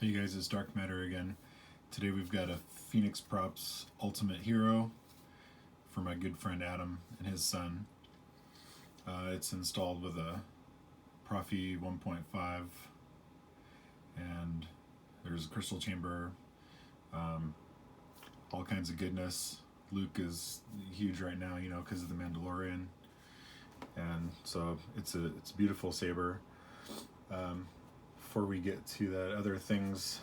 Hey you guys, it's Dark Matter again. Today we've got a Phoenix Props Ultimate Hero for my good friend Adam and his son. It's installed with a Proffie 1.5 and there's a crystal chamber, all kinds of goodness. Luke is huge right now, because of the Mandalorian, and so it's a beautiful saber. Before we get to that, other things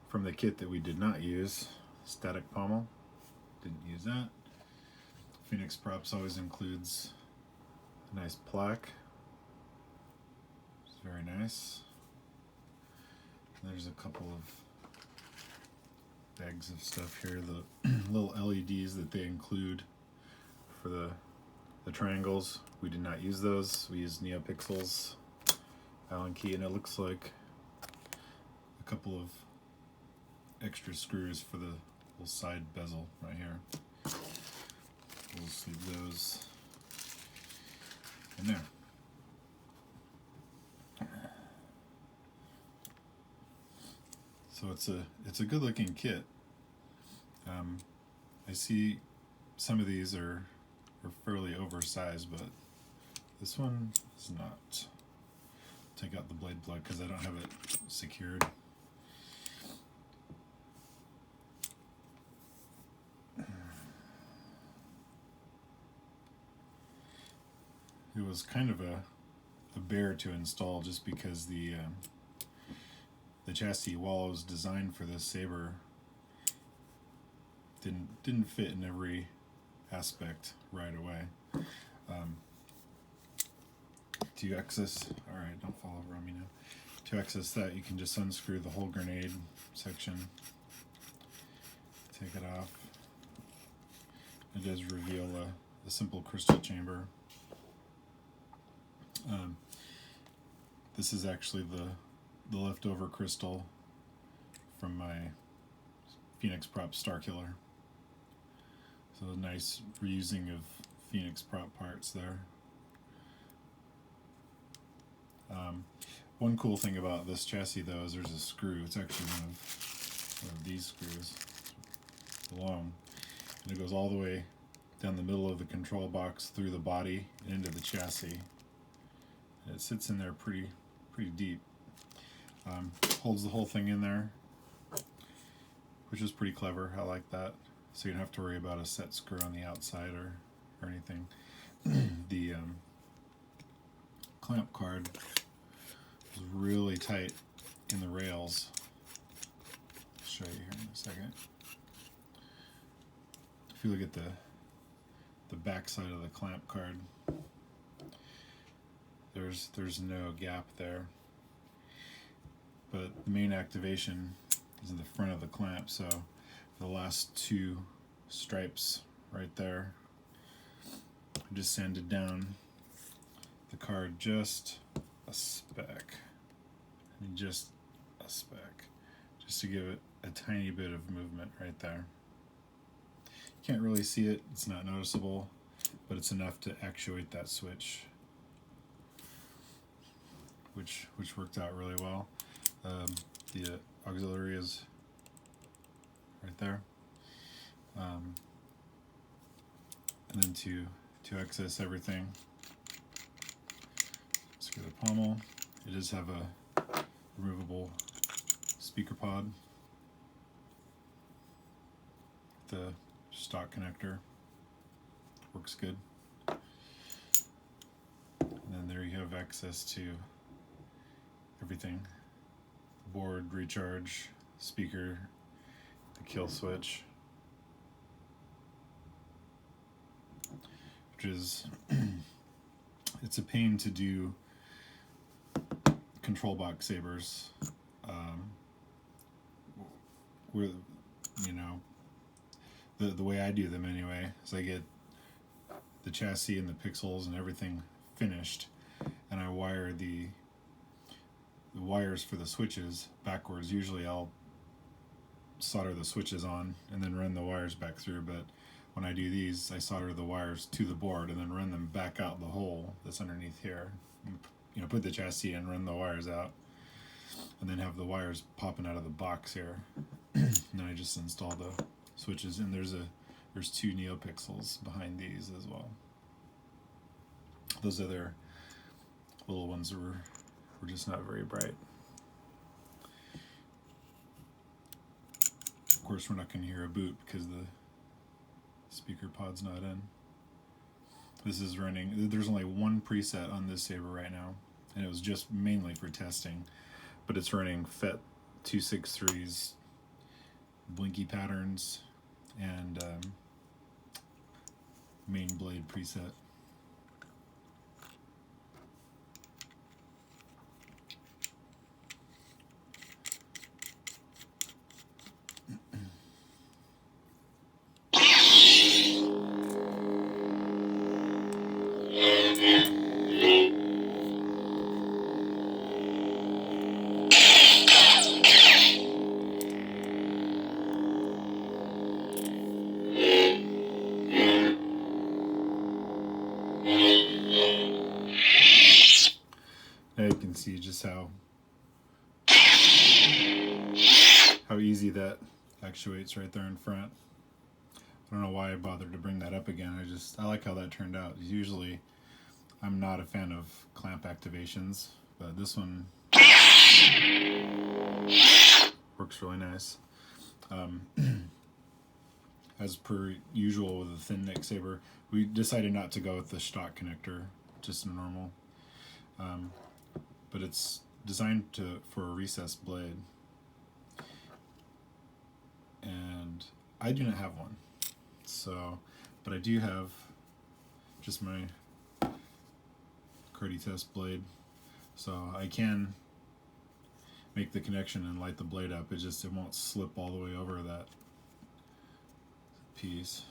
from the kit that we did not use: static pommel, didn't use that. Phoenix Props always includes a nice plaque, it's very nice. There's a couple of bags of stuff here, the little LEDs that they include for the triangles. We did not use those, we used NeoPixels Allen key, and it looks like a couple of extra screws for the little side bezel right here. We'll sleeve those in there. So it's a good looking kit. I see some of these are fairly oversized, but this one is not. Take out the blade plug because I don't have it secured. It was kind of a bear to install just because the chassis, while it was designed for this saber, didn't fit in every aspect right away. To access, alright, don't fall over on me now. To access that, you can just unscrew the whole grenade section, take it off. It does reveal a simple crystal chamber. This is actually the leftover crystal from my Phoenix Prop Starkiller. So a nice reusing of Phoenix Prop parts there. One cool thing about this chassis though is there's a screw. It's actually one of these screws, long, and it goes all the way down the middle of the control box, through the body, and into the chassis. And it sits in there pretty deep. Holds the whole thing in there, which is pretty clever. I like that. So you don't have to worry about a set screw on the outside or anything. The clamp card is really tight in the rails. I'll show you here in a second. If you look at the back side of the clamp card, there's no gap there, but the main activation is in the front of the clamp. So the last two stripes right there, I just sanded down the card just a speck, and just a speck, just to give it a tiny bit of movement right there. You can't really see it, it's not noticeable, but it's enough to actuate that switch, which worked out really well. The auxiliary is right there, and then to access everything, screw the pommel. It does have a removable speaker pod, the stock connector, works good. And then there you have access to everything: board, recharge, speaker, the kill switch, which is it's a pain to do control box sabers, where the way I do them anyway is I get the chassis and the pixels and everything finished, and I wire the wires for the switches backwards. Usually I'll solder the switches on and then run the wires back through, but when I do these, I solder the wires to the board and then run them back out the hole that's underneath here. Put the chassis in, run the wires out. and then have the wires popping out of the box here. And then I just install the switches, and there's 2 neopixels behind these as well. Those other little ones were just not very bright. Of course, we're not going to hear a boot because the speaker pod's not in. This is running, there's only one preset on this Saber right now, and it was just mainly for testing, but it's running FET 263's blinky patterns and main blade preset. Now you can see just how easy that actuates right there in front. I don't know why I bothered to bring that up again. I like how that turned out. Usually I'm not a fan of clamp activations, but this one works really nice. As per usual with a thin neck Saber, we decided not to go with the stock connector, just a normal. But it's designed for a recessed blade, and I do not have one. So, but I do have just my Cardi test blade, so I can make the connection and light the blade up. It won't slip all the way over that piece.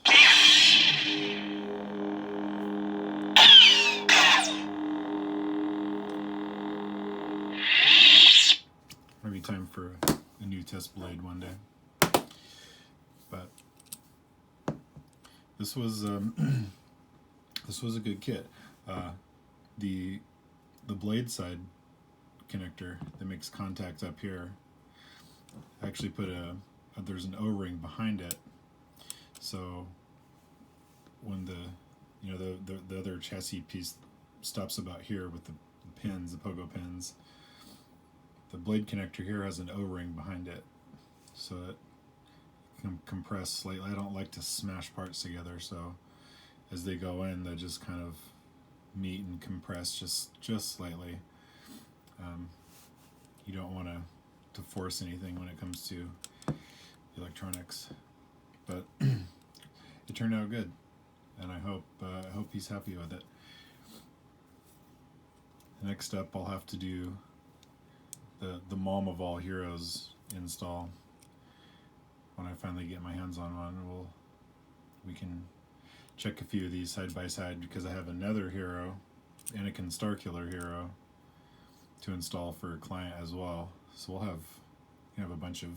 Maybe time for a new test blade one day. But this was this was a good kit. The blade side connector that makes contact up here, I actually put there's an O-ring behind it, so when the other chassis piece stops about here with the pins, the pogo pins, the blade connector here has an O-ring behind it, so it can compress slightly. I don't like to smash parts together, so as they go in, they just kind of meet and compress just slightly. You don't want to force anything when it comes to electronics, but it turned out good, and I hope he's happy with it. Next up, I'll have to do the mom of all heroes install. When I finally get my hands on one, we can check a few of these side by side, because I have another hero, Anakin Starkiller hero, to install for a client as well. So we'll have a bunch of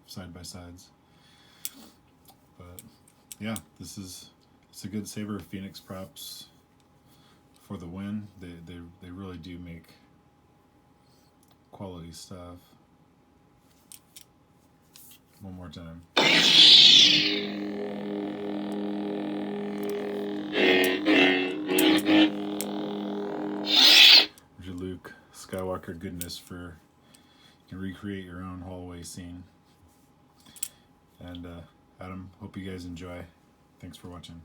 side by sides. But yeah, it's a good Saber. Phoenix props for the win. They really do make quality stuff. One more time. There's your Luke Skywalker goodness for you can recreate your own hallway scene. And Adam, hope you guys enjoy. Thanks for watching.